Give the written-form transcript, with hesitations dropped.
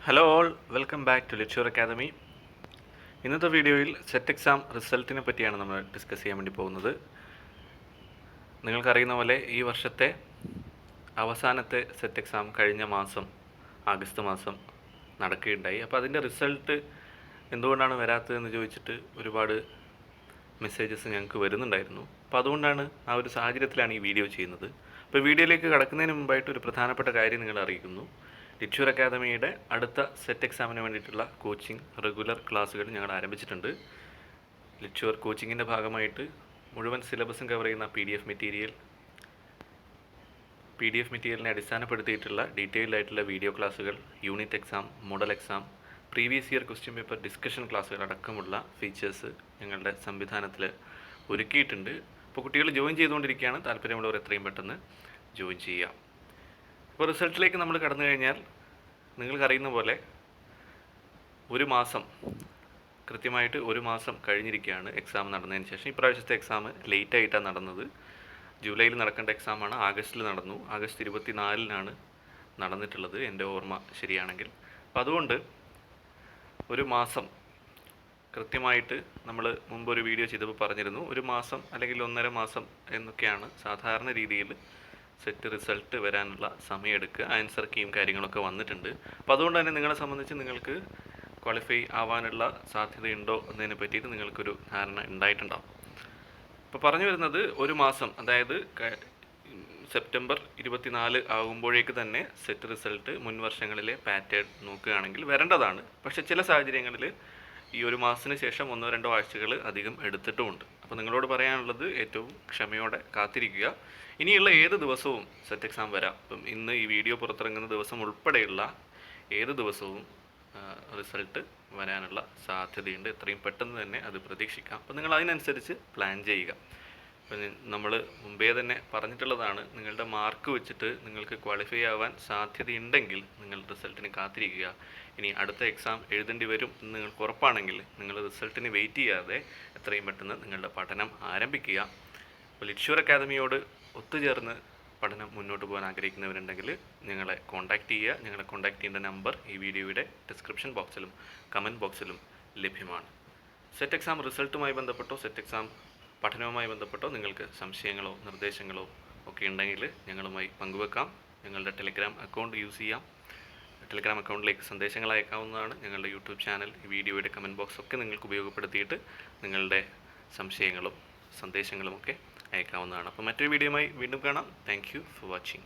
Hello all, welcome back to ലിറ്റ്യൂർ academy. ഇന്നത്തെ വീഡിയോയിൽ സെറ്റ് എക്സാം റിസൾട്ടിനെ പറ്റിയാണ് നമ്മൾ ഡിസ്കസ് ചെയ്യാൻ വേണ്ടി പോകുന്നത്. നിങ്ങൾക്കറിയുന്ന പോലെ ഈ വർഷത്തെ അവസാനത്തെ സെറ്റ് എക്സാം കഴിഞ്ഞ മാസം ആഗസ്റ്റ് മാസം നടക്കുകയുണ്ടായി. അപ്പോൾ അതിൻ്റെ റിസൾട്ട് എന്തുകൊണ്ടാണ് വരാത്തതെന്ന് ചോദിച്ചിട്ട് ഒരുപാട് മെസ്സേജസ് ഞങ്ങൾക്ക് വരുന്നുണ്ടായിരുന്നു. അപ്പോൾ അതുകൊണ്ടാണ് ആ ഒരു സാഹചര്യത്തിലാണ് ഈ വീഡിയോ ചെയ്യുന്നത്. അപ്പോൾ വീഡിയോയിലേക്ക് കടക്കുന്നതിന് മുമ്പായിട്ട് ഒരു പ്രധാനപ്പെട്ട കാര്യം നിങ്ങളെ അറിയിക്കുന്നു. ലിറ്റ്യൂർ അക്കാദമിയുടെ അടുത്ത സെറ്റ് എക്സാമിന് വേണ്ടിയിട്ടുള്ള കോച്ചിങ് റെഗുലർ ക്ലാസ്സുകൾ ഞങ്ങൾ ആരംഭിച്ചിട്ടുണ്ട്. ലിറ്റ്യൂർ കോച്ചിങ്ങിൻ്റെ ഭാഗമായിട്ട് മുഴുവൻ സിലബസും കവർ ചെയ്യുന്ന പി ഡി എഫ് മെറ്റീരിയലിനെ അടിസ്ഥാനപ്പെടുത്തിയിട്ടുള്ള ഡീറ്റെയിൽഡ് ആയിട്ടുള്ള വീഡിയോ ക്ലാസ്സുകൾ, unit exam, model exam, previous year question paper discussion ക്ലാസ്സുകൾ അടക്കമുള്ള ഫീച്ചേഴ്സ് ഞങ്ങളുടെ സംവിധാനത്തിൽ ഒരുക്കിയിട്ടുണ്ട്. അപ്പോൾ കുട്ടികൾ ജോയിൻ ചെയ്തുകൊണ്ടിരിക്കുകയാണ്. താല്പര്യമുള്ളവർ എത്രയും പെട്ടെന്ന് ജോയിൻ ചെയ്യുക. അപ്പോൾ റിസൾട്ടിലേക്ക് നമ്മൾ കടന്നു കഴിഞ്ഞാൽ നിങ്ങൾക്കറിയുന്ന പോലെ കൃത്യമായിട്ട് ഒരു മാസം കഴിഞ്ഞിരിക്കുകയാണ് എക്സാം നടന്നതിന് ശേഷം. ഇപ്രാവശ്യത്തെ എക്സാം ലേറ്റായിട്ടാണ് നടന്നത്. ജൂലൈയിൽ നടക്കേണ്ട എക്സാമാണ് ആഗസ്റ്റിൽ നടന്നു. ആഗസ്റ്റ് 24-നാണ് നടന്നിട്ടുള്ളത്, എൻ്റെ ഓർമ്മ ശരിയാണെങ്കിൽ. അപ്പോൾ അതുകൊണ്ട് ഒരു മാസം കൃത്യമായിട്ട് നമ്മൾ മുമ്പൊരു വീഡിയോ ചെയ്തപ്പോൾ പറഞ്ഞിരുന്നു, ഒരു മാസം അല്ലെങ്കിൽ 1.5 മാസം എന്നൊക്കെയാണ് സാധാരണ രീതിയിൽ സെറ്റ് റിസൾട്ട് വരാനുള്ള സമയമെടുക്കുക. ആൻസർ കീയും കാര്യങ്ങളൊക്കെ വന്നിട്ടുണ്ട്. അപ്പോൾ അതുകൊണ്ട് തന്നെ നിങ്ങളെ സംബന്ധിച്ച് നിങ്ങൾക്ക് ക്വാളിഫൈ ആവാനുള്ള സാധ്യതയുണ്ടോ എന്നതിനെ പറ്റിയിട്ട് നിങ്ങൾക്കൊരു ധാരണ ഉണ്ടായിട്ടുണ്ടാവും. ഇപ്പോൾ പറഞ്ഞു വരുന്നത് ഒരു മാസം, അതായത് സെപ്റ്റംബർ 24 ആകുമ്പോഴേക്ക് തന്നെ സെറ്റ് റിസൾട്ട് മുൻ വർഷങ്ങളിലെ പാറ്റേൺ നോക്കുകയാണെങ്കിൽ വരേണ്ടതാണ്. പക്ഷേ ചില സാഹചര്യങ്ങളിൽ ഈ ഒരു മാസത്തിന് ശേഷം 1-2 ആഴ്ചകൾ അധികം എടുത്തിട്ടുമുണ്ട്. അപ്പോൾ നിങ്ങളോട് പറയാനുള്ളത് ഏറ്റവും ക്ഷമയോടെ കാത്തിരിക്കുക. ഇനിയുള്ള ഏത് ദിവസവും സെറ്റ് എക്സാം വരാം. ഇപ്പം ഇന്ന് ഈ വീഡിയോ പുറത്തിറങ്ങുന്ന ദിവസം ഉൾപ്പെടെയുള്ള ഏത് ദിവസവും റിസൾട്ട് വരാനുള്ള സാധ്യതയുണ്ട്. എത്രയും പെട്ടെന്ന് തന്നെ അത് പ്രതീക്ഷിക്കാം. അപ്പോൾ നിങ്ങൾ അതിനനുസരിച്ച് പ്ലാൻ ചെയ്യുക. അപ്പം നമ്മൾ മുമ്പേ തന്നെ പറഞ്ഞിട്ടുള്ളതാണ്, നിങ്ങളുടെ മാർക്ക് വെച്ചിട്ട് നിങ്ങൾക്ക് ക്വാളിഫൈ ആവാൻ സാധ്യതയുണ്ടെങ്കിൽ നിങ്ങൾ റിസൾട്ടിന് കാത്തിരിക്കുക. ഇനി അടുത്ത എക്സാം എഴുതേണ്ടി വരും എന്ന് നിങ്ങൾക്ക് ഉറപ്പാണെങ്കിൽ നിങ്ങൾ റിസൾട്ടിന് വെയിറ്റ് ചെയ്യാതെ എത്രയും പെട്ടെന്ന് നിങ്ങളുടെ പഠനം ആരംഭിക്കുക. അപ്പോൾ ലിറ്റ്യൂർ അക്കാദമിയോട് ഒത്തുചേർന്ന് പഠനം മുന്നോട്ട് പോകാൻ ആഗ്രഹിക്കുന്നവരുണ്ടെങ്കിൽ ഞങ്ങളെ കോൺടാക്റ്റ് ചെയ്യുക. ഞങ്ങളെ കോൺടാക്റ്റ് ചെയ്യേണ്ട നമ്പർ ഈ വീഡിയോയുടെ ഡിസ്ക്രിപ്ഷൻ ബോക്സിലും കമൻറ്റ് ബോക്സിലും ലഭ്യമാണ്. സെറ്റ് എക്സാം റിസൾട്ടുമായി ബന്ധപ്പെട്ടോ സെറ്റ് എക്സാം പഠനവുമായി ബന്ധപ്പെട്ടോ നിങ്ങൾക്ക് സംശയങ്ങളോ നിർദ്ദേശങ്ങളോ ഒക്കെ ഉണ്ടെങ്കിൽ ഞങ്ങളുമായി പങ്കുവെക്കാം. ഞങ്ങളുടെ ടെലിഗ്രാം അക്കൗണ്ട് യൂസ് ചെയ്യാം. ടെലിഗ്രാം അക്കൗണ്ടിലേക്ക് സന്ദേശങ്ങൾ അയക്കാവുന്നതാണ്. ഞങ്ങളുടെ യൂട്യൂബ് ചാനൽ, ഈ വീഡിയോയുടെ കമൻറ്റ് ബോക്സ് ഒക്കെ നിങ്ങൾക്ക് ഉപയോഗപ്പെടുത്തിയിട്ട് നിങ്ങളുടെ സംശയങ്ങളും സന്ദേശങ്ങളുമൊക്കെ അയക്കാവുന്നതാണ്. അപ്പോൾ മറ്റൊരു വീഡിയോയുമായി വീണ്ടും കാണാം. Thank you for watching.